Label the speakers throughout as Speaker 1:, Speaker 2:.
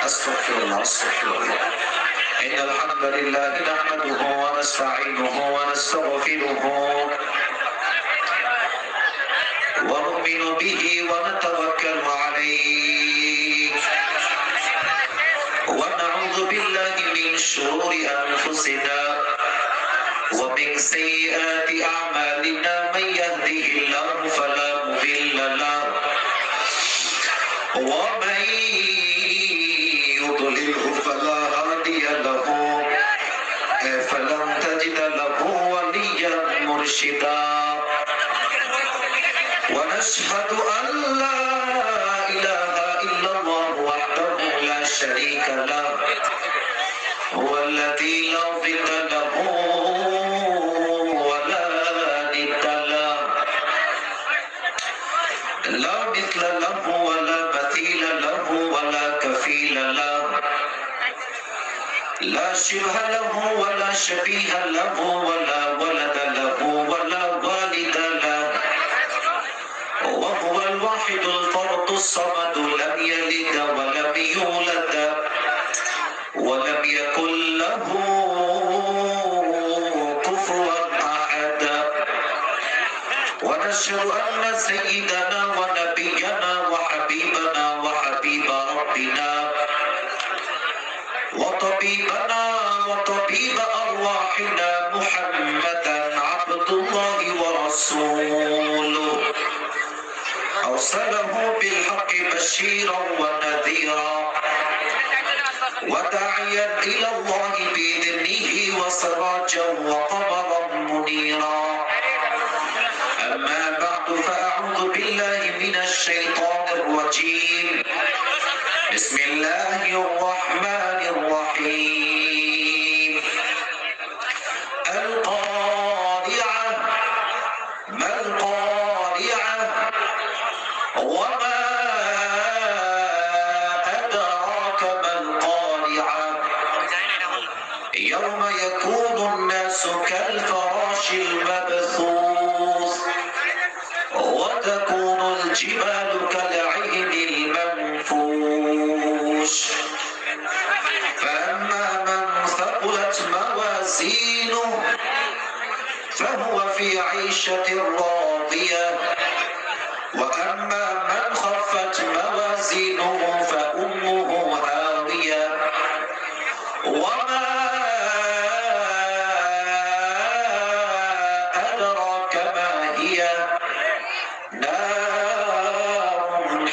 Speaker 1: أستغفر الله أستغفر الله. إن الحمد لله نحمده ونستعينه ونستغفره ونؤمن به ونتوكل عليه ونعوذ بالله من شرور أنفسنا ومن سيئات أعمالنا. من يهده الله فلا مضل له ومن يضلله فلا هادي له فلن تجد له وليا مرشدا. ونشهد أن لا إله إلا الله وحده لا شريك له هو الذي لا ضد له ولا ند له لا مثل له ولا مثيل له ولا كفيل له لا شبه له ولا شبيه له ولا ولد له ولا والد له وهو الواحد الفرد الصمد لم يلد ولم يولد ولم يكن له كفوا أحد. ونشهد أن سيدنا ونبينا وحبيبنا وحبيب ربنا وطبيبنا وطبيب أرواحنا محمدا عبد الله ورسوله أرسله بالحق بشيرا ونذيرا وداعيا إلى الله بإذنه وسراجا وقمرا منيرا. أما بعد فأعوذ بالله من الشيطان الرجيم. بسم الله الرحمن الرحيم. القارعة ما القارعة وما أدراك ما القارعة يوم يكون الناس كالفراش المبثوث وتكون الجبال كالعهن المنفوش. فأما من ثقلت موازينه فهو في عيشة راضية وأما من خفت موازينه فأمه هاوية وما أدراك ما هي نار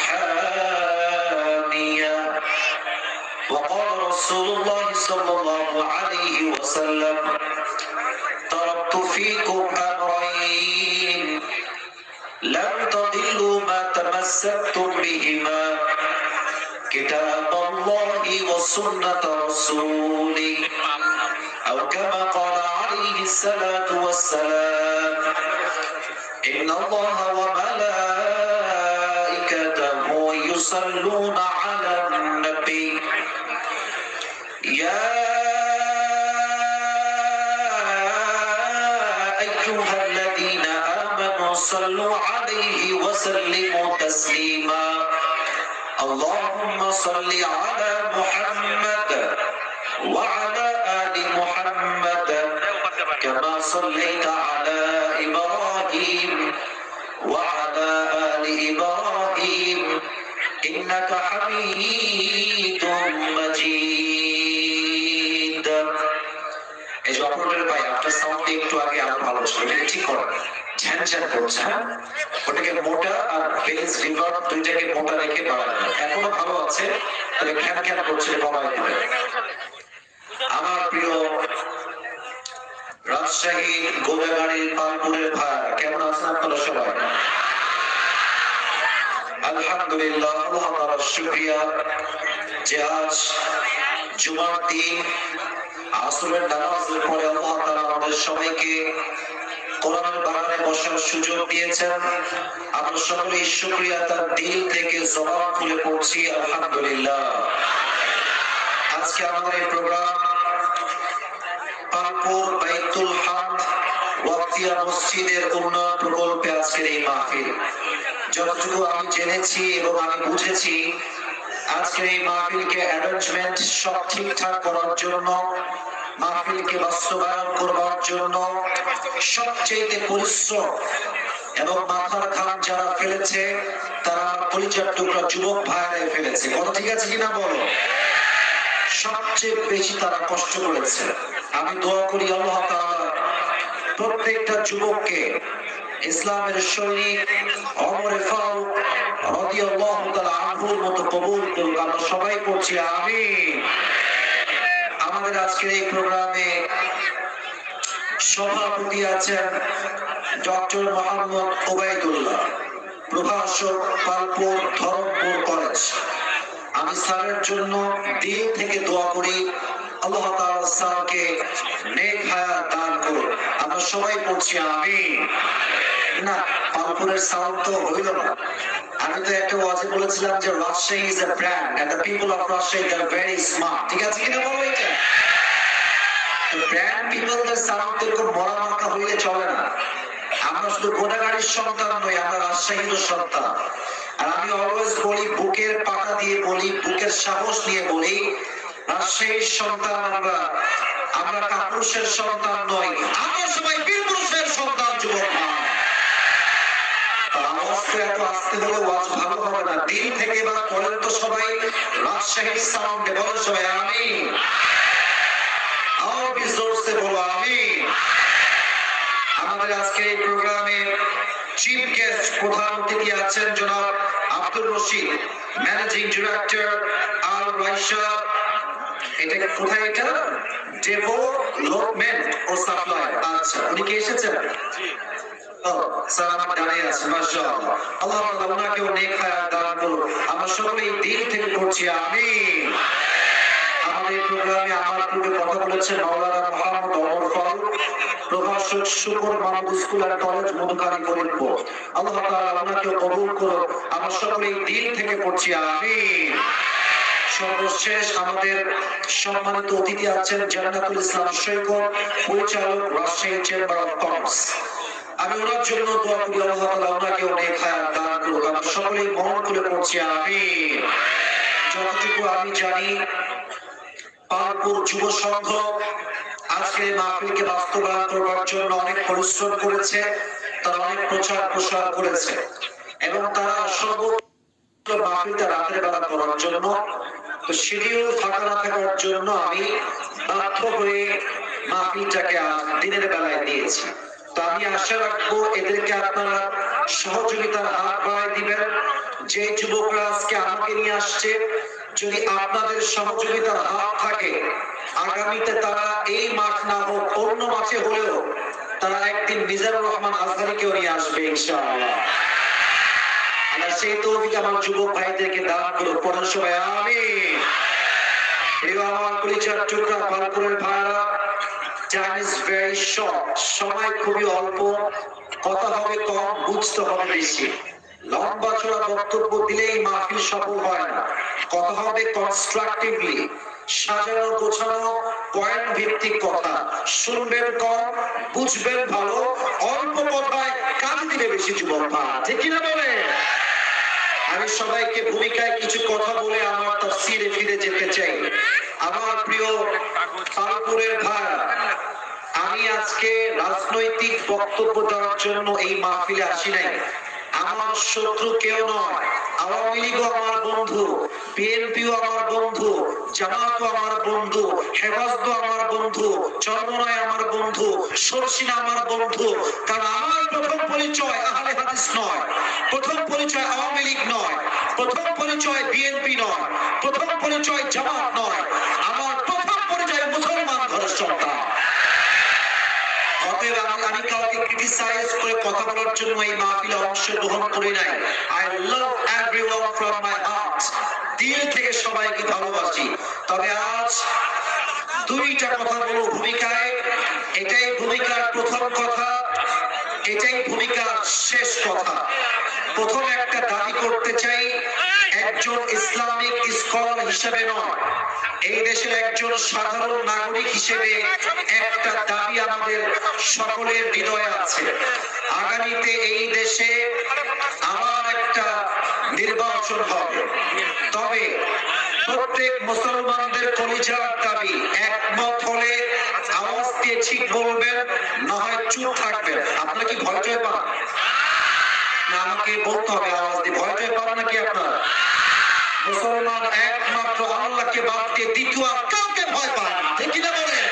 Speaker 1: حامية. وقال رسول الله صلى الله عليه وسلم تركت فيكم أمرين لن تضلوا ما تمسكتم بهما كتاب الله وسنة رسوله أو كما قال عليه الصلاة والسلام إن الله وملائكته يصلون على النبي يا أيها الذين آمنوا صلوا عليه وسلموا تسليما. اللهم صل على محمد وعلى آل محمد كما صليت على إبراهيم وعلى آل إبراهيم إنك حميد مجيد. এই যে অপারেটর ভাই আপনার সাউন্ড একটু আগে আরো ভালো ছিল, এটা ঠিক করেন, ঝ্যানঝ্যান করছে। হ্যাঁ, ওটাকে মোটা আর বেস রিভার্ব দুইটাকে মোটা রেখে বাড়ায় দেন। এখনো ভালো আছে, তবে খ্যান খ্যান করছে, কমায় দিবেন। আমার প্রিয় রাজশাহী গোদাগাড়ির পালপুরের ভাই, কেমন আছেন আপনারা সবাই? আলহামদুলিল্লাহ, আল্লাহ তাআলার শুকরিয়া যে আজ জুমার দিন আসরের নামাজের পরে আল্লাহ তাআলা আমাদের সবাইকে কোরআনের বাগানে বসার সুযোগ দিয়েছেন। আমরা সকলেই শুকরিয়া তার দিল থেকে জবান খুলে পড়ছি আলহামদুলিল্লাহ। আজকে আমাদের এই প্রোগ্রাম পালপুর বাইতুল হামদ ওয়াক্তিয়া মসজিদের উন্নয়ন প্রকল্পে আজকের এই মাহফিল। যতটুকু আমি জেনেছি এবং আমি বুঝেছি আজকের এই মাহফিলকে অ্যারেঞ্জমেন্ট সব ঠিকঠাক করার জন্য, মাহফিলকে বাস্তবায়ন করবার জন্য সবচেয়ে পরিশ্রম এবং মাথার ঘাম যারা ফেলেছে তারা পরিচয় টুকরা যুবক ভাইরাই ফেলেছে। কথা ঠিক আছে কিনা বলো? সবচেয়ে বেশি তারা কষ্ট করেছে। আমি দোয়া করি আল্লাহ তাআলা প্রত্যেকটা যুবককে ইসলামের সৈনিক ওমর ফারুক রাদিয়াল্লাহু তাআলা আনহুর মতো কবুল করুক। আমরা সবাই পড়ছি আমিন। আমাদের আজকের এই প্রোগ্রামে সভাপতি আছেন ডক্টর মোহাম্মদ ওবায়দুল্লাহ, প্রভাষক, পালপুর ধরমপুর কলেজ। আমি স্যারের জন্য দিল থেকে দোয়া করি আল্লাহ তাআলা স্যারকে নেক হায়াত দান করুন। আমরা সবাই পড়ছি আমিন। না, পালপুরের সাউন্ড তো হইল না। আমি তো একটা ওয়াজে বলেছিলাম যে Rajshahi is a brand and the people of Rajshahi they are very smart. ঠিক আছে কিনা বলো? এটা ব্র্যান্ড পিপলদের সাউন্ড এরকম বড় মাথা হইলে চলে না। আমরা শুধু গোটাগাড়ির সন্তান নই, আমরা রাজশাহীর সন্তান। আর আমি অলওয়েজ বলি, বুকের পাটা দিয়ে বলি, বুকের সাহস নিয়ে বলি, রাজশাহীর সন্তান আমরা। আমরা কাপুরুষের সন্তান নই, আমরা সবাই বীরপুরুষের সন্তান। যুবক এত আসতে হলে ওয়াজ ভালো হবে না। দিন থেকে বা বলেন তো সবাই রাজশাহীর সাউন্ডে বলো সবাই আমিন। আরবি জোরসে বলো আমিন। আমাদের আজকে এই প্রোগ্রামে চিফ গেস্ট, প্রধান অতিথি আছেন জনাব আব্দুর রশিদ, ম্যানেজিং ডিরেক্টর আল রাইশা। এটা কোথায়? এটা ডেভেলপমেন্ট ও সাপ্লাই। আচ্ছা, উনি কি এসেছেন? আমরা সকলেই দিল থেকে করছি আমিন। আমাদের প্রোগ্রামে আমার পূর্বে কথা বলেছেন মাওলানা মোহাম্মদ ওমর ফারুক, প্রভাষক, Shukur Mahmud school and college, Madhukari Faridpur. Allah তাআলা আপনাকে কবুল করুন। আমরা সকলেই দিল থেকে করছি আমিন। সর্বশেষ আমাদের সম্মানিত অতিথি আছেন জান্নাতুল ইসলাম সৈকত, পরিচালক, রাজশাহী চেম্বার অফ কমার্স। আমি ওনার জন্য দোয়া করি আল্লাহ তাআলা ওনাকে অনেক হায়াত দান করুক। আমরা সকলেই মন খুলে পড়ছি আমিন। যতটুকু আমি জানি, পালপুর যুব সংঘ আজকে মাহফিলকে বাস্তবায়ন করবার জন্য অনেক পরিশ্রম করেছে। তারা অনেক প্রচার প্রসার করেছে এবং তারা সর্বোচ্চ মাহফিলটা রাতের বেলা করার জন্য, তো শিডিউল ফাঁকা না থাকার জন্য আমি বাধ্য হয়ে মাহফিলটাকে দিনের বেলায় দিয়েছি। তো আমি আশা রাখবো এদেরকে আপনারা সহযোগিতার হাত বাড়ায় দিবেন। যে যুবকরা আজকে আমাকে নিয়ে আসছে, যদি আপনাদের সহযোগিতার হাত থাকে, আগামীতে তারা এই মাঠ না হোক অন্য মাঠে হলেও তারা একদিন মিজানুর রহমান আজহারীকেও নিয়ে আসবে ইনশাআল্লাহ। আর সেই তৌফিক আমার যুবক ভাইদেরকে দান করুন। পড়েন সবাই আমিন। আমার পরিচয় টুকরা পালপুরের ভাইরা, টাইম ইজ ভেরি শর্ট। সময় খুবই অল্প, কথা হবে কম, বুঝতে হবে বেশি। লম্বা চড়া বক্তব্য দিলেই মাহফিল সফল হয় না। কথা হবে কনস্ট্রাকটিভলি, সাজানো গোছানো, পয়েন্ট ভিত্তিক কথা। শুনবেন কম, বুঝবেন ভালো, অল্প কথায় কাজে দিবে বেশি। যুবক ভাই ঠিক কিনা বলে? আমি সবাইকে ভূমিকায় কিছু কথা বলে আমার তাফসীরে ফিরে যেতে চাই। আমার প্রিয় পালপুরের ভাই, আমি আজকে রাজনৈতিক বক্তব্য দেওয়ার জন্য এই মাহফিলে আসি নাই। আমার শত্রু কেউ নয়। আওয়ামী লীগও আমার বন্ধু, বিএনপিও আমার বন্ধু, জামাতও আমার বন্ধু, হেফাজতও আমার বন্ধু, চরমনায় আমার বন্ধু, সরসিনা আমার বন্ধু। কারণ আমার প্রথম পরিচয় আহলে হাদিস নয়, প্রথম পরিচয় আওয়ামী লীগ নয়, প্রথম পরিচয় বিএনপি নয়, প্রথম পরিচয় জামাত নয়। আমার প্রথম পরিচয় মুসলমান ঘরের সন্তান। আমি কাউকে ক্রিটিসাইজ করে কথা বলার জন্য এই মাহফিলে অংশগ্রহণ করি নাই। I love everyone from my heart. দিল থেকে সবাইকে ভালোবাসি। তবে আজ দুইটা কথা বলবো ভূমিকায়। এটাই ভূমিকার প্রথম কথা, এটাই ভূমিকার শেষ কথা। প্রথম একটা দাবি করতে চাই, একজন ইসলামিক স্কলার হিসেবে নয়, এই দেশের একজন সাধারণ নাগরিক হিসেবে একটা দাবি আমাদের সকলের হৃদয়ে আছে। আগামীতে এই দেশে আমার একটা নির্বাচন হবে। তবে প্রত্যেক মুসলমানদের কলিজার দাবি একমত হলে আওয়াজ দিয়ে ঠিক বলবেন, না হয় চুপ থাকবেন। আপনারা কি ভয় টয় পান? না আমাকে বলতে হবে আওয়াজ দিয়ে, ভয় টয় পান নাকি আপনারা? মুসলমান একমাত্র আল্লাহকে বাদ দিয়ে দ্বিতীয় আর কাউকে ভয় পায় না, ঠিক কিনা বলেন?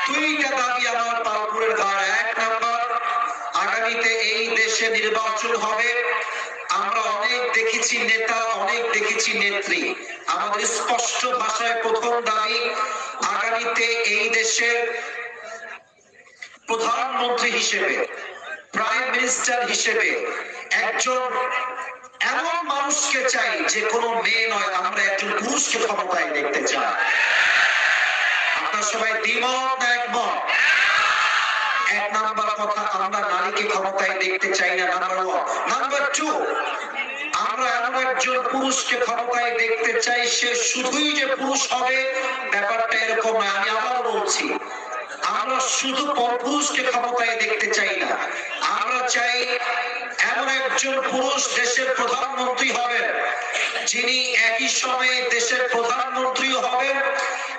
Speaker 1: দুইটা দাবি আমার পালপুরের ভাই। এক নাম্বার, আগামীতে এই দেশে নির্বাচন হবে। আমরা অনেক দেখেছি নেতা, অনেক দেখেছি নেত্রী। আমাদের স্পষ্ট ভাষায় প্রথম দাবি, আগামীতে এই দেশের প্রধানমন্ত্রী হিসেবে, প্রাইম মিনিস্টার হিসেবে একজন এমন মানুষকে চাই যে কোনো মেয়ে নয়, আমরা একজন পুরুষকে ক্ষমতায় দেখতে চাই। আপনারা সবাই দ্বিমত না একমত? এক নাম্বার কথা, আমরা নারীকে ক্ষমতায় দেখতে চাই না, নাম্বার ওয়ান। নাম্বার টু, আমরা এমন একজন পুরুষকে ক্ষমতায় দেখতে চাই, সে শুধুই যে পুরুষ হবে ব্যাপারটা এরকম নয়। আমি আবার বলছি, আমরা শুধু পরপুরুষকে ক্ষমতায় দেখতে চাই না, আমরা চাই এমন একজন পুরুষ দেশের প্রধানমন্ত্রী হবেন, যিনি একই সময়ে দেশের প্রধানমন্ত্রী হবেন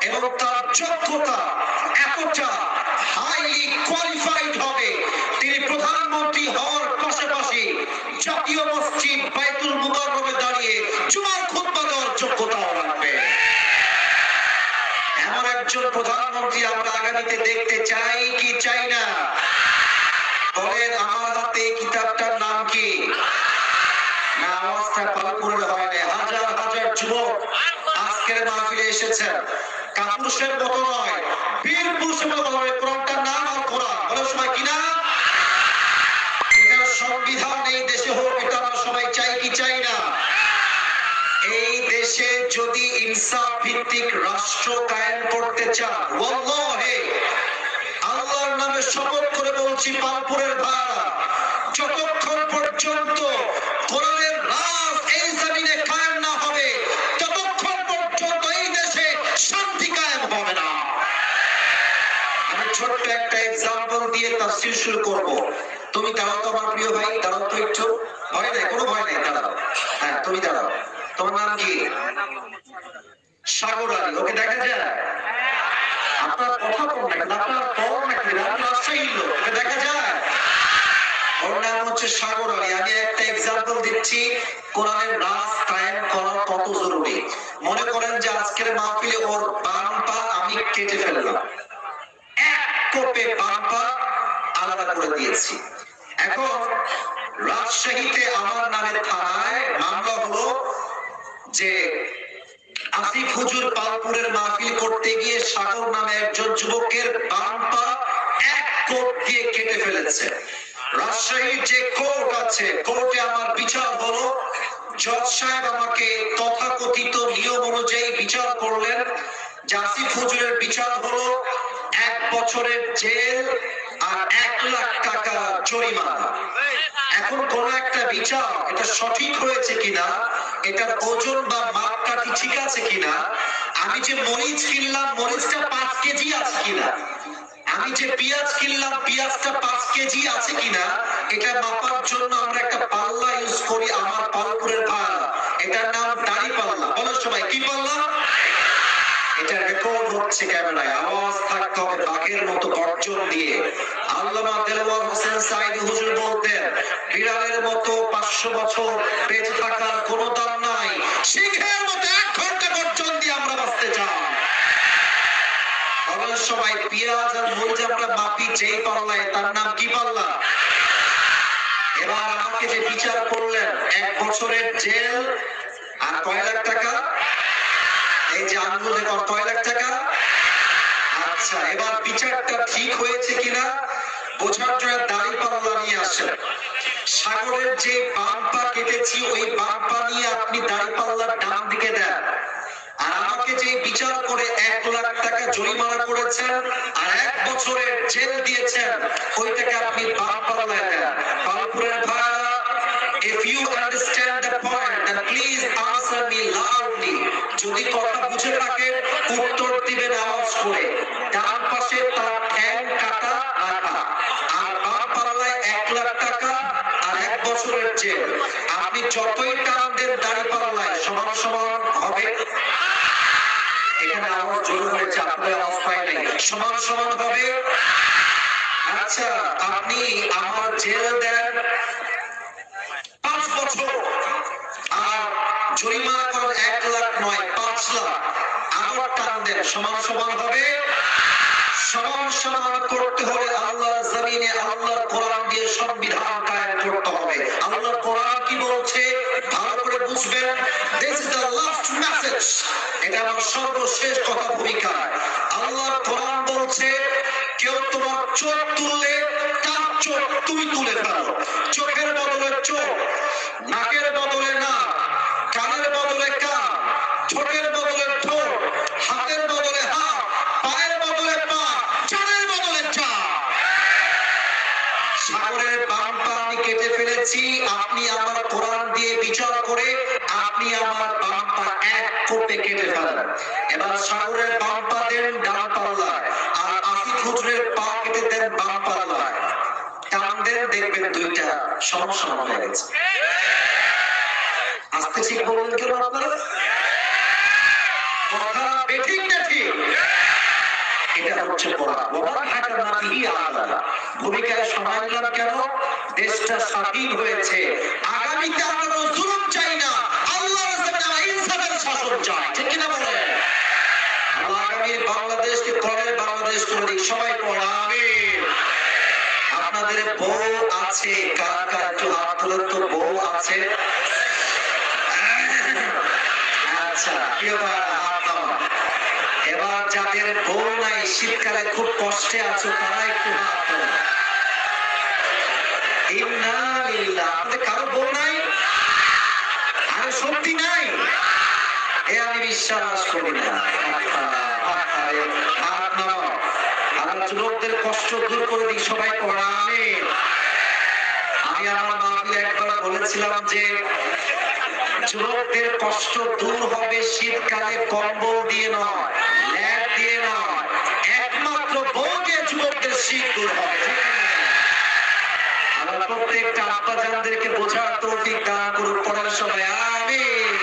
Speaker 1: এবং তার যোগ্যতা এতটা হাইলি কোয়ালিফাইড হবে, তিনি প্রধানমন্ত্রী হওয়ার পাশাপাশি জাতীয় মসজিদ বাইতুল মুকাররমে দাঁড়িয়ে জুমার খুতবা দেওয়ার যোগ্যতাও রাখবে। এমন একজন প্রধানমন্ত্রী আমরা আগামীতে দেখতে চাই কি চাই না? বলেন, আমার হাতে কিতাবটার নাম কি? না আওয়াজটা পালপুরের হয় না। হাজার হাজার যুবক আজকের মাহফিলে এসেছেন, কাপুরুষের মতো নয়, বীর পুরুষের মতো বলবে কোরআনটার নাম আল কোরআন। বলে সবাই কিনা? এটার সংবিধান এই দেশে হোক, এটা আমরা সবাই চাই কি চাই না? এই দেশে যদি ইনসাফ ভিত্তিক রাষ্ট্র কায়েম করতে চান, ওয়াল্লাহি আল্লাহর নামে শপথ করে বলছি পালপুরের ভাড়া, যতক্ষণ পর্যন্ত কোরআনের রাজ এই জমিনে কায়েম না হবে, ততক্ষণ পর্যন্ত এই দেশে শান্তি কায়েম হবে না। আমি ছোট্ট একটা এক্সাম্পল দিয়ে তাফসীর শুরু করব। তুমি দাঁড়াও তো আমার প্রিয় ভাই, দাঁড়াও তো একটু। ভয় নাই, কোনো ভয় নাই, দাঁড়াও। হ্যাঁ তুমি দাঁড়াও। তোমার নাম কি? সাগর আলী। ওকে দেখা যায়? আপনার কথা বল না, আপনার বল নাকি? রাজশাহীর লোক, ওকে দেখা যায়? ওর নাম হচ্ছে সাগর আলী। আমি একটা এক্সাম্পল দিচ্ছি কোরআনের রাজ কায়েম করা কত জরুরি। মনে করেন যে আজকের মাহফিলে ওর বাম পা আমি কেটে ফেললাম, এক কোপে বাম পা আলাদা করে দিয়েছি। এখন রাজশাহীতে আমার নামে থানায় মামলা হলো যে আসিফ হুজুর পালপুরের মাহফিল করতে গিয়ে সাগর নামে একজন যুবকের বাম পা এক কোপ দিয়ে কেটে ফেলেছে। রাজশাহীর যে কোর্ট আছে, কোর্টে আমার বিচার হলো, জজ সাহেব আমাকে তথাকথিত নিয়ম অনুযায়ী বিচার করলেন। আসিফ হুজুরের বিচার হলো 1 বছরের জেল আর 1 লাখ টাকা জরিমানা। এখন কোন একটা বিচার এটা সঠিক হয়েছে কিনা, এটার ওজন বা মাপকাঠি ঠিক আছে কিনা, আমি যে মরিচ কিনলাম মরিচটা 5 কেজি আছে কিনা, আমি যে পেঁয়াজ কিনলাম পেঁয়াজটা 5 কেজি আছে কিনা, এটা মাপার জন্য আমরা একটা পাল্লা ইউজ করি আমার পালপুরের ভাড়া, এটার নাম দাড়ি পাল্লা। বলো সবাই কি পাল্লা? এটা রেকর্ড হচ্ছে ক্যামেরায়, আওয়াজ থাকতে হবে বাঘের মতো গর্জন দিয়ে। আল্লামা দেলওয়ার হোসেন সাইদি হুজুর বলতেন, বিড়ালের মতো 500 বছর বেঁচে থাকার কোনো দাম নাই, সিংহের মতো 1 ঘন্টা গর্জন দিয়ে আমরা বাঁচতে চাই। সবাই পেঁয়াজ আর মরিচ আমরা মাপি যেই পাল্লায়, তার নাম কি পাল্লা? এবার আমাকে যে বিচার করলেন 1 বছরের জেল আর কয় লাখ টাকা, এই যে আঙ্গুল দেখো কয় লাখ টাকা। আচ্ছা, এবার বিচারটা ঠিক হয়েছে কিনা বোঝার জন্য দাড়ি পাল্লা নিয়ে আসেন। সাগরের যে বাম পা কেটেছি ওই বাম পা নিয়ে আপনি দাড়ি পাল্লার ডান দিকে দেন, আর আমাকে যে বিচার করে 1 লাখ টাকা জরিমানা করেছেন আর 1 বছরের জেল দিয়েছেন, ওইটাকে আপনি বাম পাল্লায় দেন। পালপুরের ভাড়া, if you understand the point then please answer me loudly. যদি কথা বুঝে থাকেন উত্তর দিবেন আওয়াজ করে। ডান পাশে তার ঠ্যাং কাটা রাখা, আর বাম পাল্লায় 1 লাখ টাকা আর 1 বছরের জেল। আপনি যতই টান দেন দাঁড়িপাল্লায় সমান সমান হবে। এখানে আওয়াজ জোর হয়েছে, আপনাদের আওয়াজ পায় নাই। সমান সমান হবে। আচ্ছা, আপনি আমার জেল দেন 5 বছর আর জরিমানা করেন 1 লাখ নয় 5 লাখ, আবার টান দেন সমান সমান হবে। সমান সমান করতে হলে আল্লাহর জমিনে আল্লাহর কোরআন দিয়ে সংবিধান কায়েম করতে হবে। আল্লাহর কোরআন কি বলছে ভালো করে বুঝবেন। This is the last message. এটা আমার সর্বশেষ কথা ভূমিকা। আল্লাহর কোরআন বলছে কেউ তোমার চোখ তুললে তার চোখ তুমি তুলে ফেলো। চোখের বদলে চোখ, নাকের বদলে নাক, কানের বদলে কান, ঠোঁটের বদলে ঠোঁট, হাতের বদলে হাত, পায়ের বদলে পা, চাঁদের বদলে চাঁদ। সাগরের বাম পা আমি কেটে ফেলেছি, আপনি আমার কোরআন দিয়ে বিচার করে আপনি আমার বাম পা 1 কোপে কেটে ফেলেন। এবার সাগরের বাম পা দেন ডান পাল্লায়, আর আসিফ হুজুরের পা কেটে দেন বাম পাল্লায়। টান দেন, দেখবেন দুইটা সমান সমান হয়ে গেছে। আস্তে ঠিক বলুন কেন আপনারা? কথা বেঠিক না ঠিক? এটা হচ্ছে কোরআন। ওমান হাকামা বিহি আদালা। ভূমিকায় সময় নিলাম কেন? দেশটা স্বাধীন হয়েছে। আগামীতে আমরা জুলুম চাই না, আল্লাহর জমিনে ইনসাফের শাসন চাই। ঠিক কি না বলেন? আল্লাহ আগামীর বাংলাদেশকে কোরআনের বাংলাদেশ করে দিক। সবাই পড়া আমিন। আপনাদের বউ আছে, কার কার একটু হাত তুলেন তো। বউ আছে? আচ্ছা, প্রিয় ভাইরা হাত নামান। এবার যাদের বউ নাই, শীতকালে খুব কষ্টে আছো, তারা একটু হাত তোলো। ইন্না লিল্লাহ। আপনাদের কারো বউ নাই? আরে সত্যি নাই? এ আমি বিশ্বাস করি না। হাত নামাও। আল্লাহ যুবকদের কষ্ট দূর করে দিক। সবাই পড়া আমিন। আমি আমার মাহফিলে একবার বলেছিলাম যে যুবকদের কষ্ট দূর হবে শীতকালে কম্বল দিয়ে নয়, ল্যাপ দিয়ে নয়, একমাত্র বউ দিয়ে যুবকদের শীত দূর হবে। আল্লাহ প্রত্যেকটা আব্বা জানদেরকে বোঝার তৌফিক দান করুন। পড়ার সময় আমিন।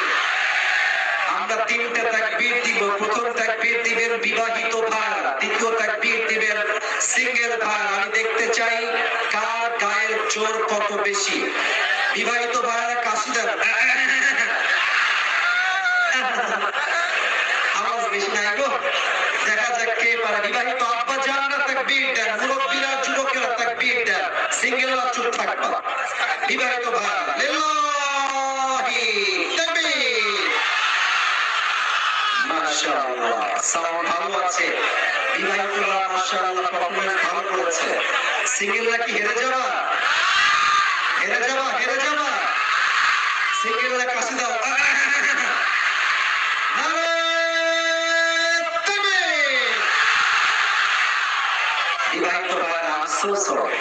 Speaker 1: আমরা 3টা তাকবীর দিব। প্রথম তাকবীর দিবেন বিবাহিত ভাইরা, দ্বিতীয় তাকবীর দিবেন সিঙ্গেল ভাইরা। আমি দেখতে চাই কার গায়ের জোর কত বেশি। বিবাহিত ভাইরা কাশি দেন। আওয়াজ বেশি নাই গো। দেখা যাক কে পারে। বিবাহিত আব্বা জানরা তাকবীর দেন, মুরব্বিরা যুবকেরা তাকবীর দেন, সিঙ্গেলরা চুপ থাকবা। বিবাহিত ভাইরা লিল্লাহি তাকবীর। মাশাআল্লাহ, সাউন্ড ভালো আছে। বিবাহিতরা মাশাআল্লাহ পারফরম্যান্স ভালো করেছে। সিঙ্গেলরা কি হেরে যাবা? হেরে যাবা? হেরে যাবা? সিঙ্গেলরা কাশি দাও। বিবাহিত ভাইরা আফসোস হয়,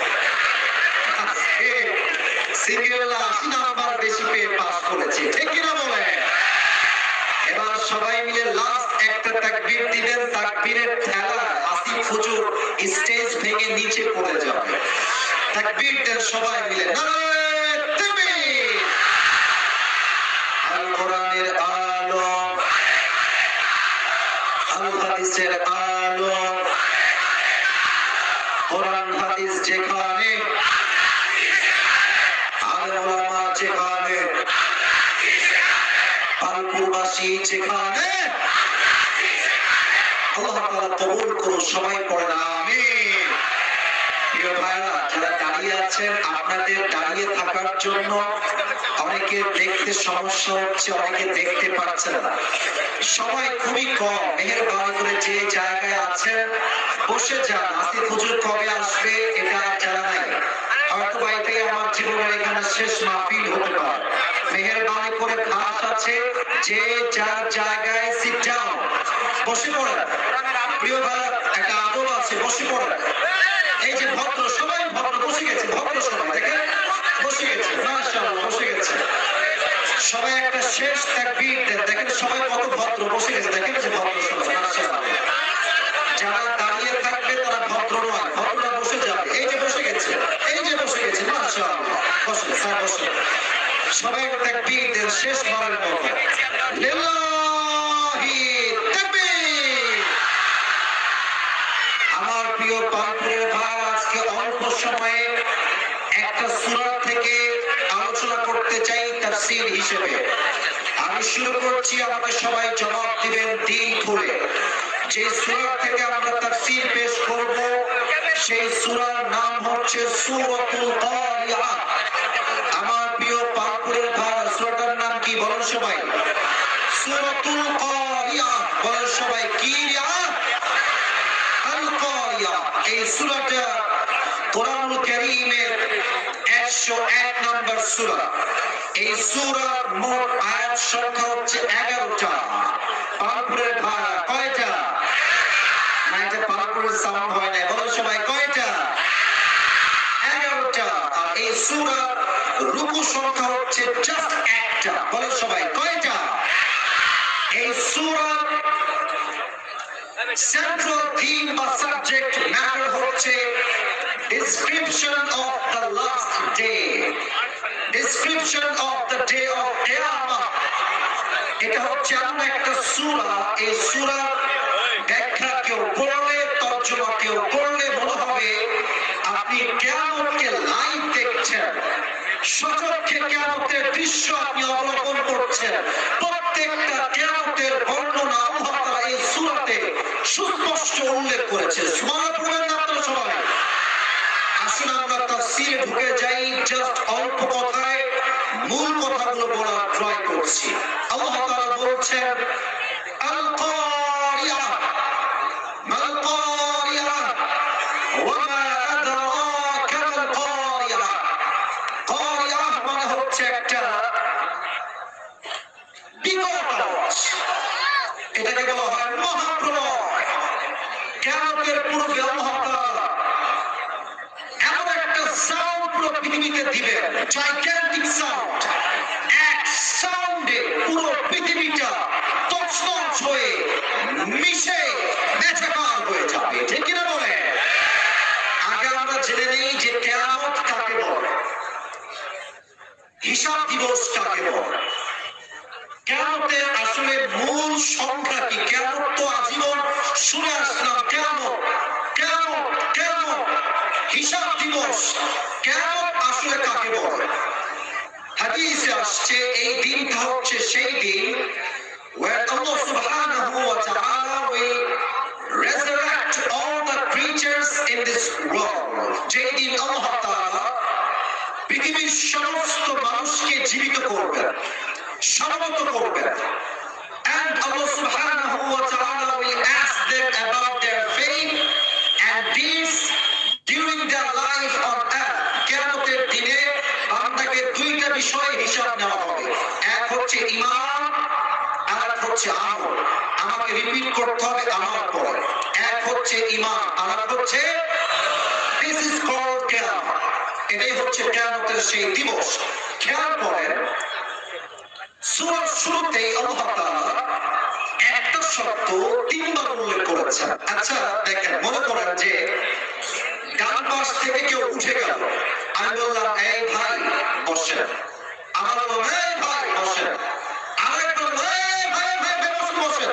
Speaker 1: সিঙ্গেলরা 80 নাম্বার বেশি পেয়ে পাস করেছে। ঠিক কিনা বলে? এবার সবাই মিলে লাস্ট একটা তাকবীর দিবেন। তাকবীরের ঠেলা আসিফ হুজুর স্টেজ ভেঙে নিচে পড়ে যাবে। তাকবীর দেন সবাই মিলে। নারায়ে তাকবীর। আল কোরআনের আলো, আল হাদিসের আলো। কোরআন হাদিস যেখানে, আলেম ওলামা যেখানে, পালপুরবাসী যেখানে, আল্লাহ তাআলা কবুল করুন। সবাই পড়েন আমিন। প্রিয় ভাইরা যারা দাঁড়িয়ে আছেন, আপনাদের দাঁড়িয়ে থাকার জন্য অনেকে দেখতে সমস্যা হচ্ছে, অনেকে দেখতে পাচ্ছেন না। সময় খুবই কম। মেহেরবানি করে যে জায়গায় আছেন বসে যান। আসিফ হুজুর কবে আসবে এটা জানা নাই। হয়তো এটাই আমার জীবনের এখানে শেষ মাহফিল হতে পারে। মেহেরবানি করে খাস আছে, যে যার জায়গায় সিট ডাউন, বসে পড়েন। প্রিয় ভাই, একটা আদব আছে, বসে পড়েন। এই যে ভদ্র, সবাই ভদ্র বসে গেছে। ভদ্র সবাই দেখেন বসে গেছে। মাশাআল্লাহ বসে গেছে সবাই। একটা শেষ তাকবীর দেন। দেখেন সবাই কত ভদ্র বসে গেছে। দেখেন যে ভদ্র সবাই। মাশাআল্লাহ। যারা দাঁড়িয়ে থাকবে তারা ভদ্র নয়, ভদ্ররা বসে যাবে। এই যে বসে গেছে, এই যে বসে গেছে। মাশাআল্লাহ। বসে স্যার, বসে। সবাই তাকবীর দেন শেষবারের মতো লিল্লাহি তাকবীর। আমার প্রিয় পালপুরের ভাই, আজকে অল্প সময়ে একটা সূরা থেকে আলোচনা করতে চাই তাফসীর হিসেবে। আমি শুরু করছি, আমাদের সবাই জবাব দিবেন দিল খুলে। যে সূরা থেকে আমরা তাফসীর পেশ করব সেই সূরার নাম হচ্ছে সূরাতুল কারিয়া। আমার প্রিয় পালপুরের ভাই, সূরাটার নাম কি বলেন সবাই? সূরাতুল কারিয়া। বলেন সবাই কি? আল কারিয়া। এই সূরাটা কোরআনুল কারীমের 101 নম্বর সূরা। এই সূরার মোট আয়াত সংখ্যা হচ্ছে 11টা। পালপুরের ভাই কয়টা? না, এটা পালপুরের সাউন্ড হয় না। বলো সবাই কয়টা? 11টা। আর এই সূরার রুকু সংখ্যা হচ্ছে জাস্ট একটা। বলো সবাই কয়টা? এই সূরার সেন্ট্রাল থিম বা সাবজেক্ট ম্যাটার হচ্ছে description of the last day, description of the day of Qiyamah. এটা হচ্ছে এমন একটা সূরা, এই সূরা ব্যাখ্যা কেউ করলে, তর্জমা কেউ করলে মনে হবে আপনি কিয়ামতকে লাইভ দেখছেন, সচক্ষে কিয়ামতের দৃশ্য আপনি অবলোকন করছেন। প্রত্যেকটা কিয়ামতের বর্ণনা আল্লাহ তাআলা এই সূরাতে সুস্পষ্ট উল্লেখ করেছে। সুবহানাল্লাহ পড়বেন না আপনারা সবাই? আসুন আমরা তাফসীরে ঢুকে যাই। জাস্ট অল্প কথায় মূল কথাগুলো বলার ট্রাই করছি। আল্লাহ তাআলা বলছেন আল কারিয়া, মাল কারিয়া, ওয়া মা আদরাকা মাল কারিয়া। কারিয়া মানে হচ্ছে একটা বিকট আওয়াজ, এটাকে বলা হয় মহাপ্রলয়। কিয়ামতের পূর্বে আল্লাহ তাআলা এমন একটা সাউন্ড পুরো পৃথিবীতে দিবেন, জাইগ্যান্টিক সাউন্ড। এক সাউন্ডে পুরো পৃথিবীটা তছনছ হয়ে মিশে মেঝেকার হয়ে যাবে। ঠিক কিনা বলে? আগে আমরা জেনে নেই যে কিয়ামত কাকে বলে, হিসাব দিবস কাকে বলে, কিয়ামতের আসলে মূল সংখ্যা কি। কিয়ামত তো আজীবন শুনে আসলাম, কিয়ামত কিয়ামত কিয়ামত, হিসাব দিবস। কিয়ামত আসলে কাকে বলে? হাদিসে আসছে এই দিনটা হচ্ছে সেই দিন where Allah subhanahu wa ta'ala will resurrect all the creatures in this world. যেই দিন আল্লাহ তাআলা পৃথিবীর সমস্ত মানুষকে জীবিত করবেন, সমবেত করবেন। And Allah subhanahu wa ta'ala will ask them about their faith and deeds during their life on earth. কিয়ামতের দিনে বান্দাকে দুইটা বিষয়ে হিসাব নেওয়া হবে। এক হচ্ছে ঈমান, আর এক হচ্ছে আমল। আমাকে রিপিট করতে হবে আমার পরে। এক হচ্ছে ঈমান, আর এক হচ্ছে this is called কিয়ামত। এটাই হচ্ছে কিয়ামতের সেই দিবস। খেয়াল করেন সূরার শুরুতেই আল্লাহ তাআলা একটা শব্দ তিনবার উল্লেখ করেছেন। আচ্ছা দেখেন, মনে করেন যে ডান পাশ থেকে কেউ উঠে গেল, আমি বললাম এই ভাই বসেন, আমার বললাম এই ভাই বসেন, আরেক বললাম এই ভাই ভাই বসেন।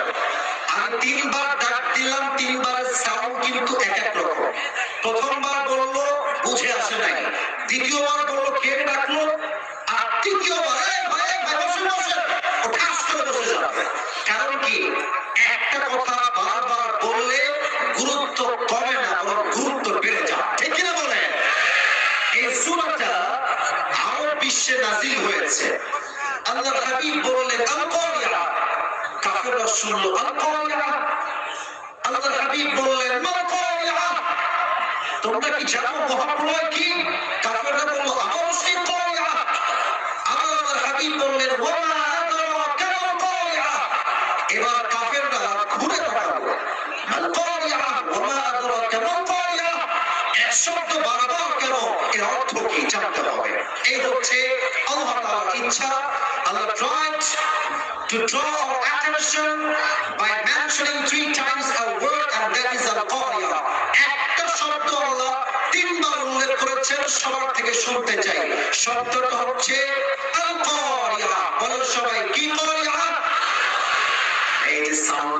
Speaker 1: আমি তিনবার ডাক দিলাম, তিনবারের সাউন্ড কিন্তু এক এক রকম। প্রথমবার বললো বুঝে আসে নাই, দ্বিতীয়বার বললো কে ডাকলো, আর তৃতীয়বার এই ভাই ভাই বসেন বসেন, ও ঠাস করে বসে যাবে। কারণ কি, একটা কথা বারবার বললে গুরুত্ব কমে না, বরং গুরুত্ব বেড়ে যায়। ঠিক কিনা বলেন? এই সূরাটা আরব বিশ্বে নাযিল হয়েছে। আল্লাহর হাবিব বললেন আল কারিয়া, কাফেররা শুনলো আল কারিয়া। আল্লাহর হাবিব বললেন মাল কারিয়া, তোমরা কি জানো মহাপ্রলয় কি? কাফেররা বলল আমারও সেই কারিয়া। আল্লাহর হাবিব বললেন ওয়া মা আদরাকা মাল কারিয়া। এবার কাফেররা ঘুরে তাকালো, মাল কারিয়া ওয়া মা আদরাকা মাল কারিয়া। এক শব্দ বারবার কেন, এর অর্থ কি জানতে হবে। এই হচ্ছে আল্লাহ তাআলার ইচ্ছা। Allah tried to draw our attention by mentioning 3 times a word, and that is al-Qariya. একটা শব্দ আল্লাহ তিনবার উল্লেখ করেছেন, সবার থেকে শুনতে চাই। শব্দটা হচ্ছে আল-Qariya।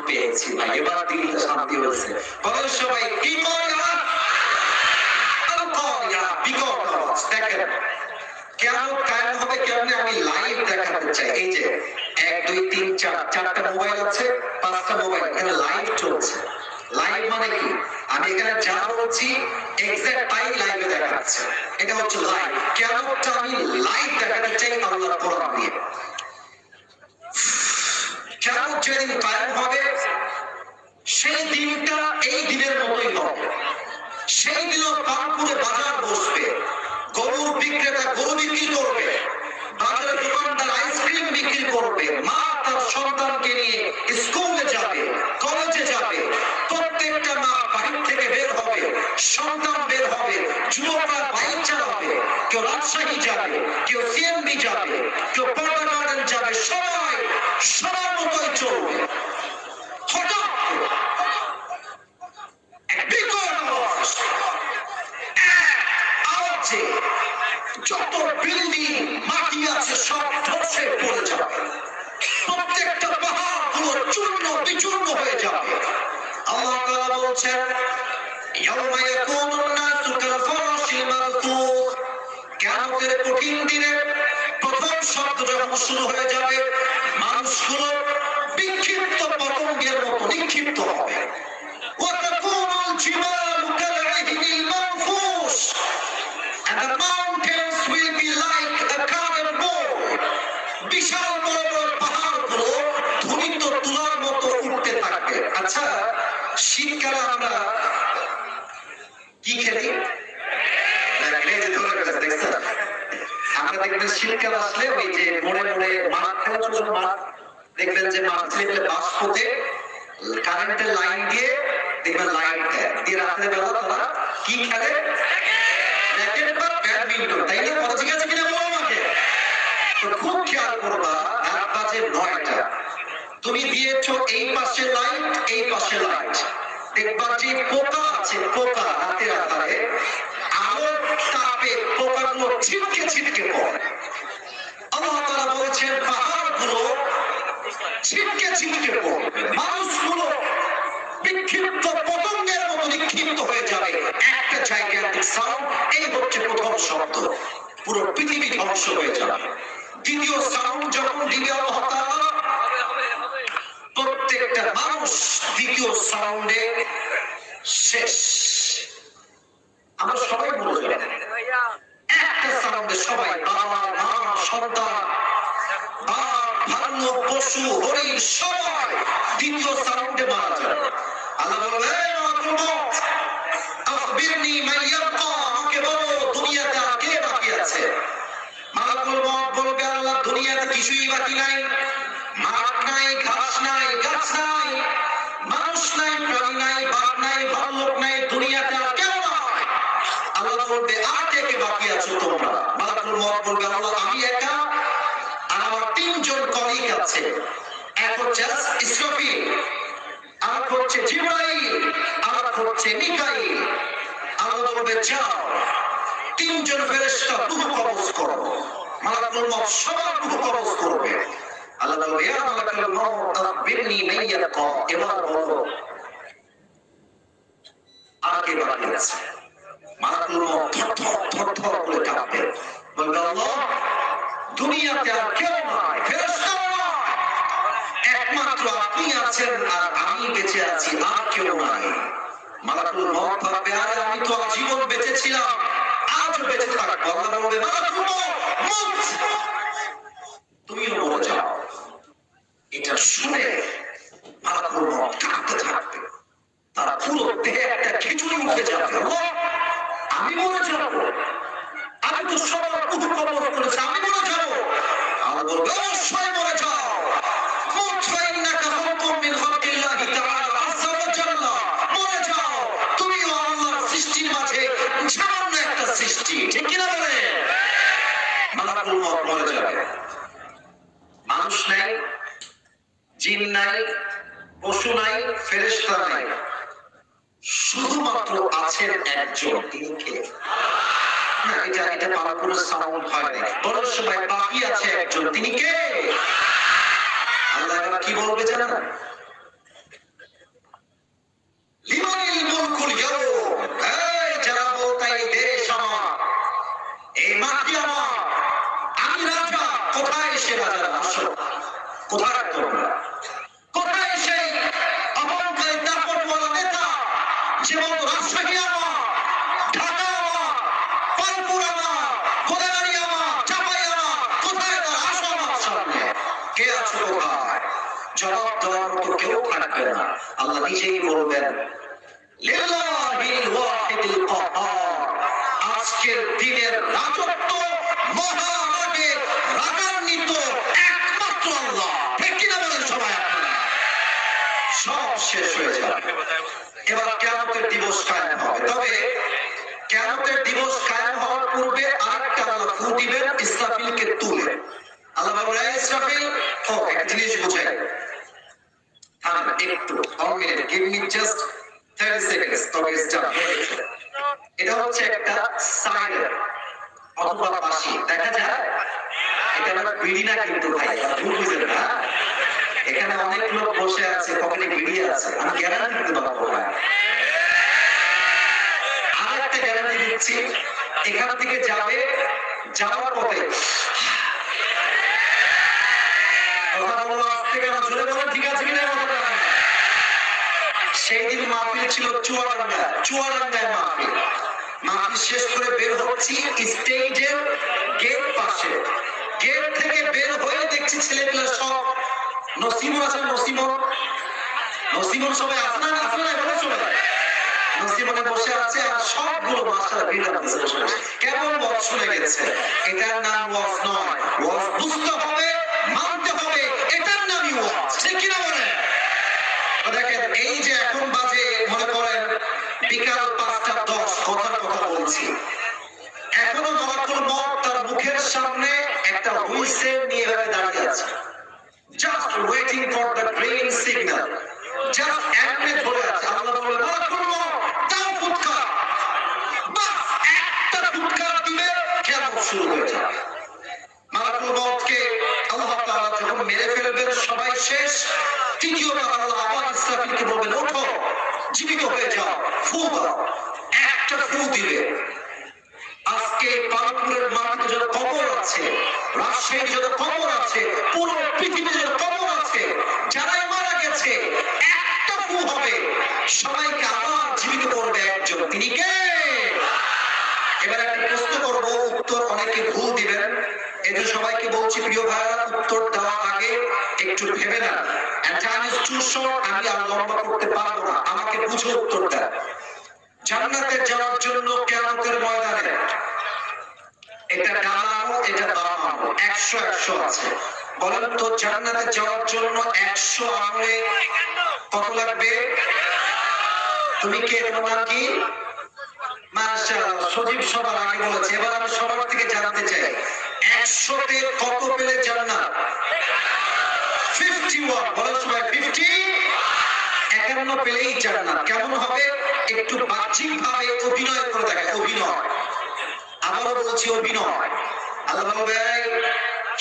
Speaker 1: পেয়েছি ভাই, এবার দিলটা শান্তি হয়েছে। বলেন সবাই কি কয় না, বিকট আওয়াজ। দেখেন কেমন কায়েম হবে কেমনে আমি লাইভ দেখাতে চাই। এই যে 1 2 3 4 চারটা মোবাইল আছে, 5টা মোবাইল, এখানে লাইভ চলছে। লাইভ মানে কি, আমি এখানে যা বলছি এক্সাক্ট তাই লাইভে দেখাচ্ছে, এটা হচ্ছে লাইভ। কেমনটা আমি লাইভ দেখাতে চাই আল্লাহর কোরআন দিয়ে। কেমন যেদিন কায়েম হবে সেই দিনটা এই দিনের মতোই হবে। সেই দিনও কানপুরে বাজার বসবে, গরুর বিক্রেতা গরু বিক্রি করবে, বাজারের দোকানদার আইসক্রিম বিক্রি করবে, মা তার সন্তানকে নিয়ে স্কুলে যাবে, কলেজে যাবে, প্রত্যেকটা মা বাড়ি থেকে বের হবে, সন্তান বের হবে, যুবকরা বাইক চালাবে, কেউ রাজশাহী যাবে, কেউ সিএমবি যাবে, কেউ পর্দা গার্ডেন যাবে, সবাই সবার মতোই চলবে। হঠাৎ যত বিল্ডিং মাটি আছে সব ধসে পড়ে যাবে, প্রত্যেকটা পাহাড় গুলো চূর্ণ বিচূর্ণ হয়ে যাবে। আল্লাহ তাআলা বলছেন ইয়াউমা ইয়াকুনুন নাসু কালফারাশিল মাবথুস, কিয়ামতের কঠিন দিনে প্রথম শব্দ যখন শুরু হয়ে যাবে মানুষগুলো বিক্ষিপ্ত পতঙ্গের মতো নিক্ষিপ্ত হবে। ওয়া তাকুনুল জিবালু কাল'ইহিনিল মানফুস, and the mountains will be like a cotton ball, বিশাল বড় বড় পাহাড়গুলো ধ্বনিত তুলার মতো উঠতে থাকবে। আচ্ছা শীতকালে আমরা কি খেলি, আমরা দেখবেন শীতকাল আসলে ওই যে মোড়ে মোড়ে মাঠ খেলা, ছোট ছোট মাঠ দেখবেন যে মাঠ ছেলে বাঁশ পোতে কারেন্টের লাইন দিয়ে দেখবেন লাইট দেয় দিয়ে রাতের বেলা তারা কি খেলে, ব্যাডমিন্টন, তাই না? কথা ঠিক আছে কিনা বলো আমাকে। তো খুব খেয়াল করবা, 1 বাজে 9টা তুমি দিয়েছো এই পাশে লাইট এই পাশে লাইট, দেখবা যে পোকা আছে পোকা রাতের আধারে আলোর তাপে পোকাগুলো ছিটকে ছিটকে পড়ে। আল্লাহ তাআলা বলেছেন পাহাড়গুলো ছিটকে ছিটকে পড়বে, মানুষগুলো বিক্ষিপ্ত পতঙ্গের মতো নিক্ষিপ্ত হয়ে যাবে। একটা জাইগ্যান্টিক সাউন্ড, এই হচ্ছে প্রথম শব্দ, পুরো পৃথিবী ধ্বংস হয়ে যাবে। দ্বিতীয় সাউন্ড যখন দিবে আল্লাহ তাআলা, প্রত্যেকটা মানুষ দ্বিতীয় সাউন্ডে শেষ। আমরা সবাই মরে যাব একটা সাউন্ডে, সবাই বাবা মা সন্তান বাঘ ভাল্লুক পশু হরিণ সবাই দ্বিতীয় সাউন্ডে মারা যাবে। আল্লাহ বলবে আখবিরনি মান ইয়াবকা, আমাকে বলো দুনিয়াতে আর কে বাকি আছে। মালাকুল মউত বলবে আল্লাহ দুনিয়াতে কিছুই বাকি নাই, মাঠ নাই, ঘাস নাই, গাছ নাই, মানুষ নাই, প্রাণী নাই, বাঘ নাই, ভাল্লুক নাই, দুনিয়াতে আর কেউ নাই। আল্লাহ বলবে আর কে কে বাকি আছো তোমরা। মালাকুল মউত বলবে আল্লাহ আমি একা আর আমার 3 জন কলিগ আছে, এক হচ্ছে ইসরাফিল, আর হচ্ছে জিবরাইল, আর হচ্ছে মিকাইল। আল্লাহ বলবে যাও 3 জন ফেরেশতা রূহ কবজ করো। মালাকুল মউত সবার রূহ কবজ করবে। আল্লাহ বলবে ইয়া মালাকুল মউত আখবিরনি মান ইয়াবকা, এবার বলো আর কে বাকি আছে। মালাকুল মউত থরথর করে কাঁপবে, বলবে আল্লাহ দুনিয়াতে আর কেউ নাই, ফেরেশতা নাই, একমাত্র আপনি আছেন আর আমি বেঁচে আছি, আর কেউ নাই। মালাকুল মউত ভাববে আরে আমি তো আজীবন বেঁচে ছিলাম, আজও বেঁচে থাকবো। আল্লাহ বলবে মালাকুল মউত তুমিও মরে যাও। এটা শুনে মালাকুল মউত কাঁপতে থাকবে, তার পুরো দেহে একটা খিচুড়ি উঠে যাবে। আমি মরে যাব, আমি তো সবার রূহ কবজ করেছি, আমি মরে যাব। আল্লাহ বলবে অবশ্যই মরে যাও, মুত ফাইন্নাকা হুকুম মিন খালকিল্লাহি তাআলা আযজা ওয়া জাল্লা, মরে যাও, তুমিও আল্লাহর সৃষ্টির মাঝে সামান্য একটা সৃষ্টি, ঠিক কি না বলেন? মালাকুল মউত মরে যাবে। মানুষ নাই, জিন নাই, পশু নাই, ফেরেশতা নাই, শুধুমাত্র আছেন একজন, তিনি কে? না এটা পাওয়ারফুল সাউন্ড হয় না, বড় সময় বাকি আছে একজন, তিনি কে? আল্লাহ কি বলবে জানেন? আল্লাহ নিজেই বলবেন লিল্লাহিল ওয়াহিদুল কাহ্হার, আজকের দিনের রাজত্ব মহারাগে রাগান্বিত একমাত্র আল্লাহ। ঠিক কিনা বলেন সবাই? আপনারা সব শেষ হয়ে যাবে, এবার কিয়ামতের দিবস কায়েম হবে। তবে কিয়ামতের দিবস কায়েম হওয়ার পূর্বে আরেকটা আল্লাহ ফু দিবেন, ইসরাফিলকে তুলে। আল্লাহ বলবেন ইসরাফিল, ও একটা জিনিস বুঝাই, একটু 1 minute, give me just 30 seconds, তবে স্টার্ট হয়ে যাবে। এটা হচ্ছে একটা সাইরেন অথবা বাঁশি, দেখা যায়? এটা আমরা বিড়ি না কিন্তু ভাই, ভুল বুঝেন না। এখানে অনেক লোক বসে আছে, পকেটে বিড়ি আছে, আমি গ্যারান্টি দিতে পারবো না। আরেকটা গ্যারান্টি দিচ্ছি, এখান থেকে যাবে, যাওয়ার পথে ঠিক আছে কিনা? সেই দিন মাহফিল ছিল চুয়াডাঙ্গায় মাহফিল। মাহফিল শেষ করে বের হচ্ছি স্টেজের গেট পাশে, গেট থেকে বের হয়ে দেখছি ছেলেগুলো সব নসিমন আছে, নসিমন সবাই আছে না, সবাই নসিমনে বসে আছে, আর সবগুলো মাস্টার বিদাত দিচ্ছে বসে বসে। কেমন ওয়াজ শুনে গেছে? এটার নাম ওয়াজ নয়, ওয়াজ বুঝতে হবে, মানতে হবে, এটার নামই ওয়াজ। ঠিক কিনা বলে? দেখেন, এই যে এখন বাজে মনে করেন বিকাল 5:10, কথা বলছি, এখনো মালাকুল মউত তার মুখের সামনে একটা হুইসেল নিয়ে দাঁড়িয়ে আছে, just waiting for the green signal, just এমনি ধরে আছে। আল্লাহ বলে মালাকুল মউত দাও ফুৎকার, বাস একটা ফুৎকার দিলে কিয়ামত শুরু হয়ে যাবে। মালাকুল মউতকে আল্লাহ তাআলা যখন মেরে ফেলবেন, সবাই শেষ, তৃতীয়বার আল্লাহ আবার ইসরাফিলকে বলবেন ওঠো, জীবিত হয়ে যাও, ফু দাও। একটা ফু দিবে, আজকে পালপুরের মাটিতে যত কবর আছে, রাজশাহীর যত কবর আছে, পুরো পৃথিবীতে যত কবর আছে, যারাই মারা গেছে, একটা ফু হবে, সবাইকে আবার জীবিত করবে একজন। তিনি কে? এবার একটা প্রশ্ন করবো, উত্তর অনেকে ভুল দিবেন, এজন্য সবাইকে বলছি প্রিয় ভাইরা, উত্তর দেওয়ার আগে একটু ভেবে না। আমি আর লম্বা করতে পারবো না, আমাকে বুঝে উত্তর দেন। জান্নাতে যাওয়ার জন্য কিয়ামতের ময়দানে এটা ডান আমল, এটা বাম আমল, 100 আছে। বলেন তো জান্নাতে যাওয়ার জন্য 100 আমলে কত লাগবে? তুমি কে? তোমার কি? মাশাআল্লাহ, সজীব সবার আগে বলেছে। এবার আমি সবার থেকে জানতে চাই, 100তে কত পেলে জান্নাত? 51। বলেন সবাই 50। 51 পেলেই জান্নাত। কেমন হবে? একটু বাহ্যিক ভাবে অভিনয় করে দেখায়, অভিনয়। আবারও বলছি, অভিনয়। আল্লাহ বলবে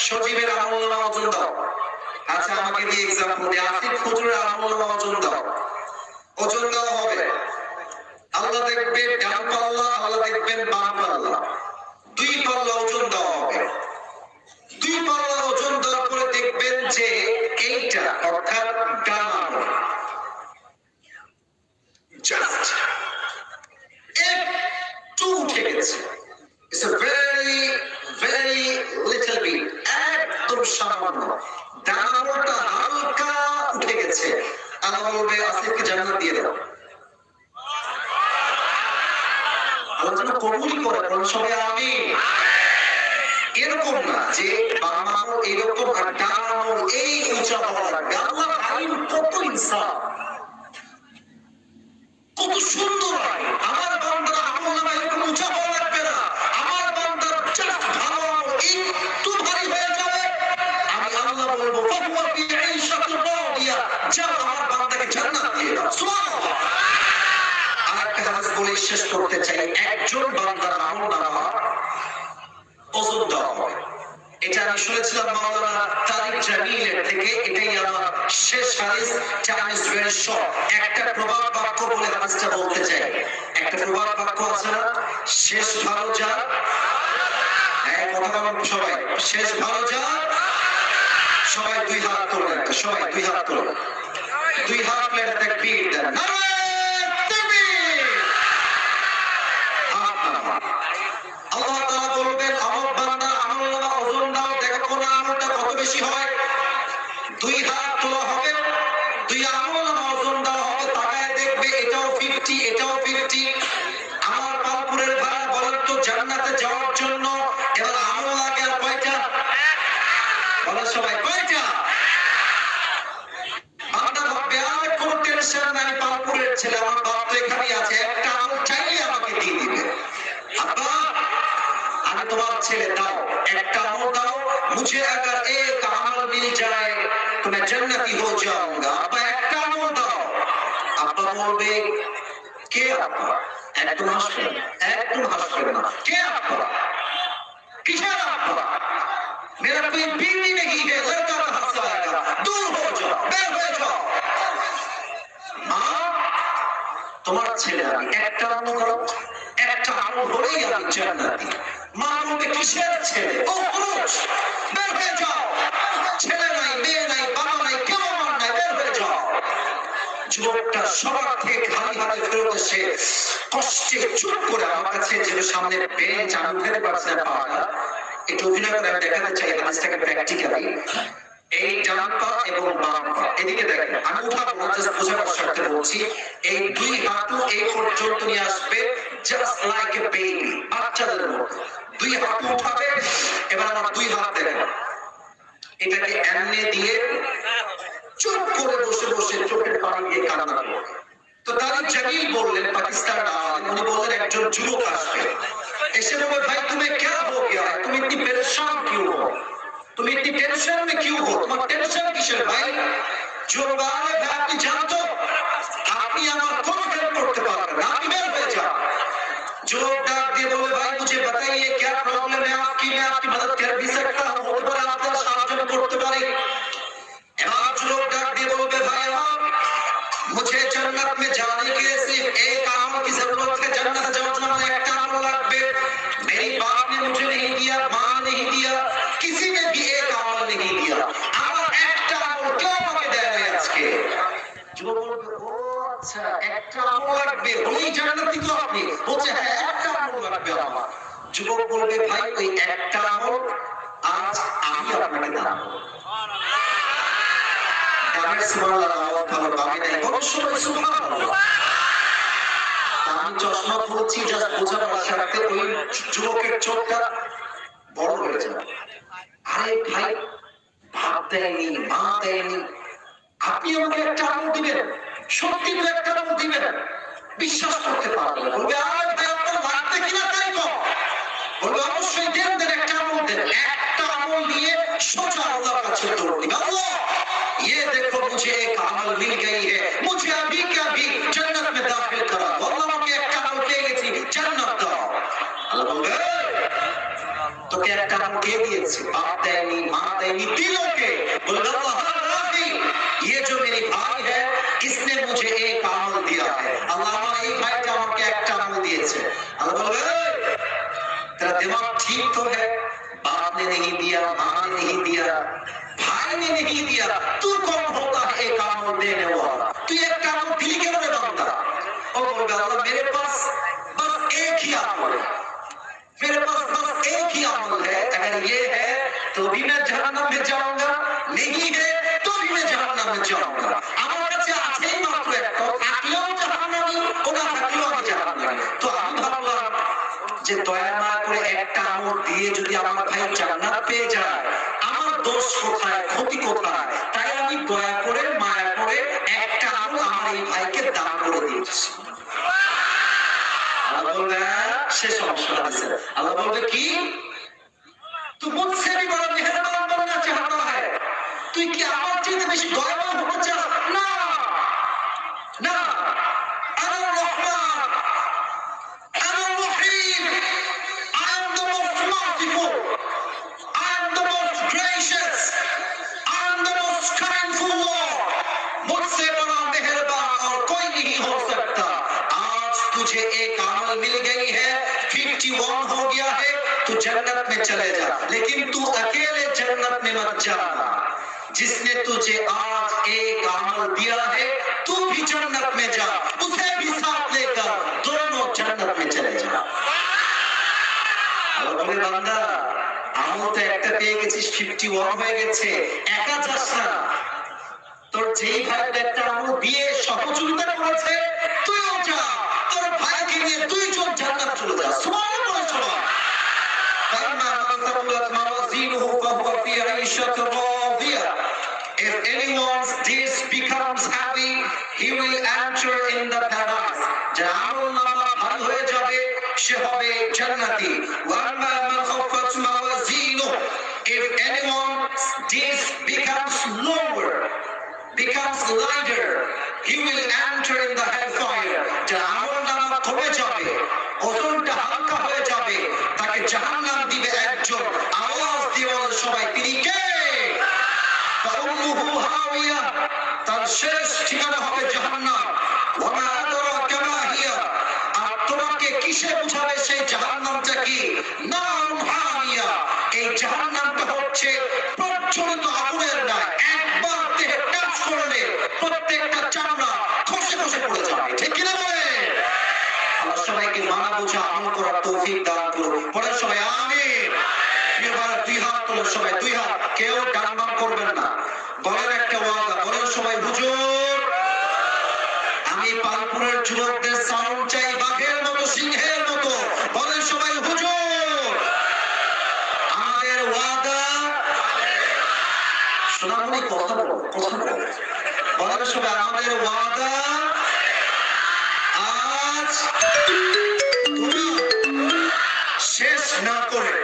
Speaker 1: সজীবের আমলনামা ওজন দাও। আচ্ছা, আমাকে দিয়ে এক্সাম্পল দিয়ে, আসিফ হুজুরের আমলনামা ওজন দাও। ওজন দেওয়া হবে, আল্লাহ দেখবেন ডান পাল্লা, আল্লাহ দেখবেন বাম পাল্লা, 2 পাল্লা ওজন দেওয়া হবে। 2 পাল্লা ওজন দেওয়ার পরে দেখবেন যে এইটা অর্থাৎ ডান আমল জাস্ট একটু উঠে গেছে। It's a very little bit, একদম সামান্য। ডান আমলটা হালকা উঠে গেছে। আল্লাহ বলবে আসিফকে জান্নাত দিয়ে দাও। আল্লাহ যেন কবুল করে, সবাই আমিন। এরকম না যে বাম আমল এরকম আর ডান আমল এই উঁচা হওয়া লাগবে। আল্লাহ আইন কত ইনসাফ, কত সুন্দর আইন। আমার বান্দার আমলনামা এরকম উঁচা হওয়া লাগবে না। আমার বান্দার জাস্ট ভালো আমল একটু ভারী হয়ে যাবে, আমি আল্লাহ বলবো ফাহুয়া ফি আইশাতির রাদিয়া, যাও আমার বান্দাকে জান্নাত দিয়ে দাও। সুবহানাল্লাহ। আরেকটা হাদিস বলে শেষ করতে চাই, একজন বান্দার আমলনামা ওজন দেওয়া হবে। এটা আমি শুনেছিলাম মাওলানা তারিক জামিলের থেকে, এটাই আমার শেষ হাদিস। Time is very short. একটা প্রবাদ বাক্য বলে হাদিসটা বলতে চাই। একটা প্রবাদ বাক্য আছে না, শেষ ভালো যা, কথা বলুন সবাই, শেষ ভালো যা। সবাই 2 হাত তোলেন, সবাই 2 হাত তোলেন, 2 হাত তুলে তাকবীর দেন। আল্লাহ তাআলা বলবেন আমার বান্দা আমলনামা ওজন দাও, দেখো কোন আমলটা কত বেশি হয়। 2 হাত তোলা হবে, 2 আমলনামা ওজন এটাও 50, এটাও 50। আমার পালপুরের ভাই বলেন তো জান্নাতে যাওয়ার জন্য এবার আমল লাগে আর কয়টা? বলো সবাই কয়টা? বান্দা ভাববে আর কোনো টেনশন নাই, পালপুরের ছেলে, আমার বাপ তো এখানেই আছে, একটা আমল চাইলে আমাকে দিয়ে দিবে। আব্বা আমি তোমার ছেলে, দাও একটা আমল দাও, मुझे अगर एक अमल मिल जाए तो मैं जन्नती हो जाऊंगा। আব্বা একটা আমল দাও। আব্বা বলবে কে আব্বা? একদম হাসবেন, একদম হাসবেন না। কে আব্বা? কিসের আব্বা? मेरा कोई बीवी नहीं है, लड़का कहां से आएगा? दूर हो जाओ, बेर हो जाओ। মা তোমার ছেলে আমি, একটা আমল করো, একটা আমল হলেই আমি জান্নাতি। মা বলবে কিসের ছেলে? ও পুরুষ, বের হয়ে যাও, ছেলে নাই, মেয়ে নাই, বাবা নাই, কেউ আমার নাই, বের হয়ে যাও। যুবকটা সবার থেকে খালি হাতে ফেরত এসে কষ্টে চুপ করে আমার কাছে যে সামনে বেঞ্চ, আমি উঠে পারছি না পাওয়াটা, একটু অভিনয় করে আমি দেখাতে চাই হাদিসটাকে প্র্যাকটিক্যালি। এই ডান পা এবং বাম পা এদিকে দেখেন, আমি উঠাবো না, জাস্ট বোঝাবার স্বার্থে বলছি। এই দুই হাঁটু এই পর্যন্ত নিয়ে আসবে, জাস্ট লাইক এ বেবি, বাচ্চাদের মতো। দুই হাঁটু উঠাবে, এবার আমার দুই হাত দেখেন, এটাকে এমনি দিয়ে চুপ করে বসে বসে চোখের পানি দিয়ে কান্না করবে। তো তারিক জামিল বললেন, পাকিস্তান উনি বললেন একজন যুবক আসবে, এসে বলবে ভাই तुम्हें क्या हो गया है, तुम इतनी परेशान क्यों हो, तुम इतनी टेंशन में क्यों हो, তোমার টেনশন কিসের ভাই? যুবক বলে ভাই আপনি জানতো আপনি আমার কোনো হেল্প করতে পারবেন না, আপনি বের হয়ে যান। যুবক ডাক দিয়ে বলে ভাই मुझे बताइए क्या प्रॉब्लम है आपकी, मैं आपकी मदद कर भी सकता हूं, ऊपर आपका साহায্য করতে পারি। এবার যুবক ডাক দিয়ে বলবে ভাই আমার मुझे जन्नत में जाने के लिए सिर्फ एक अमल की जरूरत है, जन्नत जाने के लिए एक अमल লাগবে। मेरी बाप ने मुझे नहीं दिया, मां ने नहीं दिया, किसी ने भी एक अमल नहीं दिया, আমার একটা আমল কেউ আমাকে দেয় না আজকে। যুবক বলবে ও আচ্ছা একটা আমল লাগবে, ওই জান্নাতি তো আপনি? বলছে হ্যাঁ একটা আমল লাগবে আমার। যুবক বলবে ভাই ওই একটা আমল আজ আমি আপনাকে দান করব। আমি সুবহানাল্লাহ আওয়াজ ভালো পাবি না, কোন সময় সুবহানাল্লাহ। আমি চশমা পরছি জাস্ট বোঝাবার স্বার্থে, ওই যুবকের চোখটা বড় হয়ে যায়। আরে ভাই ভাত দেয়নি, মা দেয়নি, আপনি আমাকে একটা আমল দিবেন, সত্যি তো একটা আমল দিবেন, বিশ্বাস করতে পারবে না। বলবে আর ভাই আপনার লাগবে কিনা তাই তো? বলবে অবশ্যই দেন, দেন একটা আমল দেন। একটা আমল দিয়ে সোজা আল্লাহর কাছে দৌড় দিবে, আল্লাহ ये देखो मुझे एक अमल मिल गई है, मुझे अभी क्या भी जन्नत में दाखिल करा, अल्लाह मुझे एक अमल পেয়ে গেছি, জান্নাত দাও। আল্লাহ বলবে তোকে একটা আমল কে দিয়েছে? বাপ দেয়নি, মা দেয়নি, দিলো কে? বলবে আল্লাহ রাফি ये जो मेरी भाई है इसने मुझे एक अमल दिया है, আল্লাহ আমার এই ভাইটা আমাকে একটা আমল দিয়েছে। আল্লাহ বলবে तेरा दिमाग ठीक तो है, बाप ने नहीं दिया, मां ने नहीं दिया, भाई ने नहीं दिया, तू कौन होता है एक अमल देने वाला? तू एक अमल दिल के अंदर बांधता। और बोल अल्लाह मेरे पास बस एक ही अमल है, मेरे पास बस एक ही अमल है, अगर ये है तो भी मैं जहन्नम में जाऊंगा, नहीं है तो भी मैं जहन्नम में जाऊंगा। আমার কাছে আছেই মাত্র একটা, থাকলেও জাহান্নামী, ওটা থাকলেও আমি জাহান্নামী। তো আমি ভাবলাম যে দয়া না করে একটা আমল দিয়ে যদি আমার ভাই জান্নাত পেয়ে যায়, আমার দোষ কোথায়, ক্ষতি কোথায়? তাই আমি দয়া করে মায়া করে একটা আমল আমার এই ভাইকে দান করে দিয়েছি। আল্লাহ বলবে সে সমস্যা আছে। আল্লাহ বলবে কি तू मुझसे भी बड़ा मेहरबान बनना चाहता है, তুই কি আমার চেয়ে বেশি দয়াবান হতে চাস? না না, আনা রহমান, আনা রহিম, I am the most merciful, I am the most gracious, I am the most kindful Lord, मुझसे बड़ा मेहरबान और कोई नहीं हो सकता। आज तुझे एक अमल मिल गई है, 51 हो गया है, तू जन्नत में चले जा, लेकिन तू अकेले जन्नत में मत जाना। जिसने तुझे आज एक अमल दिया है तू भी जन्नत में जा, उसे भी साथ लेकर दोनों जन्नत में चले जा। আল্লাহ বলে বান্দা আমল তো একটা পেয়ে গেছিস, 51 হয়ে গেছে, একা যাস না, তোর যেই ভাইটা একটা আমল দিয়ে সহযোগিতা করেছে তুই enter in the paradise. যে আমল নামা ভালো হয়ে যাবে সে হবে জান্নাতি। ওয়া আম্মা মান খাফাত মাওয়াজিনুহু, if anyone's deeds becomes lower, becomes lighter, he will enter in the hellfire. যে আমল নামা কমে যাবে, ওজনটা হালকা হয়ে যাবে, তাকে জাহান্নাম দিবে একজন। আওয়াজ দিয়ে বলেন সবাই, তিনি কে? ফাউমুহু হাওিয়া, তার শেষ ঠিকানা হবে জাহান্নাম। ওয়া মা আদরাকা মা হিয়া, আর তোমাকে কিসে বুঝাবে সেই জাহান্নামটা কি? নারুন হামিয়া, এই জাহান্নামটা হচ্ছে প্রজ্বলিত আগুনের ন্যায়। একবার দেহে টাচ করলে প্রত্যেকটা চামড়া খসে খসে পড়ে যাবে। ঠিক কিনা বলে? আল্লাহ সবাইকে মানা বুঝা আমল করার তৌফিক দান করুন। পরে সবাই আমিন। এবার দুই হাত তোলেন সবাই, দুই হাত, কেউ ডান বাম করবেন না। বলেন একটা ওয়াদা, বলেন সবাই, হুজুর আমি পালপুরের যুবকদের সাউন্ড চাই বাঘের মতো, সিংহের মতো। বলেন সবাই, হুজুর আমাদের ওয়াদা। সোনামণি কথা বলো, কথা বলো। বলেন সবাই, আমাদের ওয়াদা আজ শেষ না করে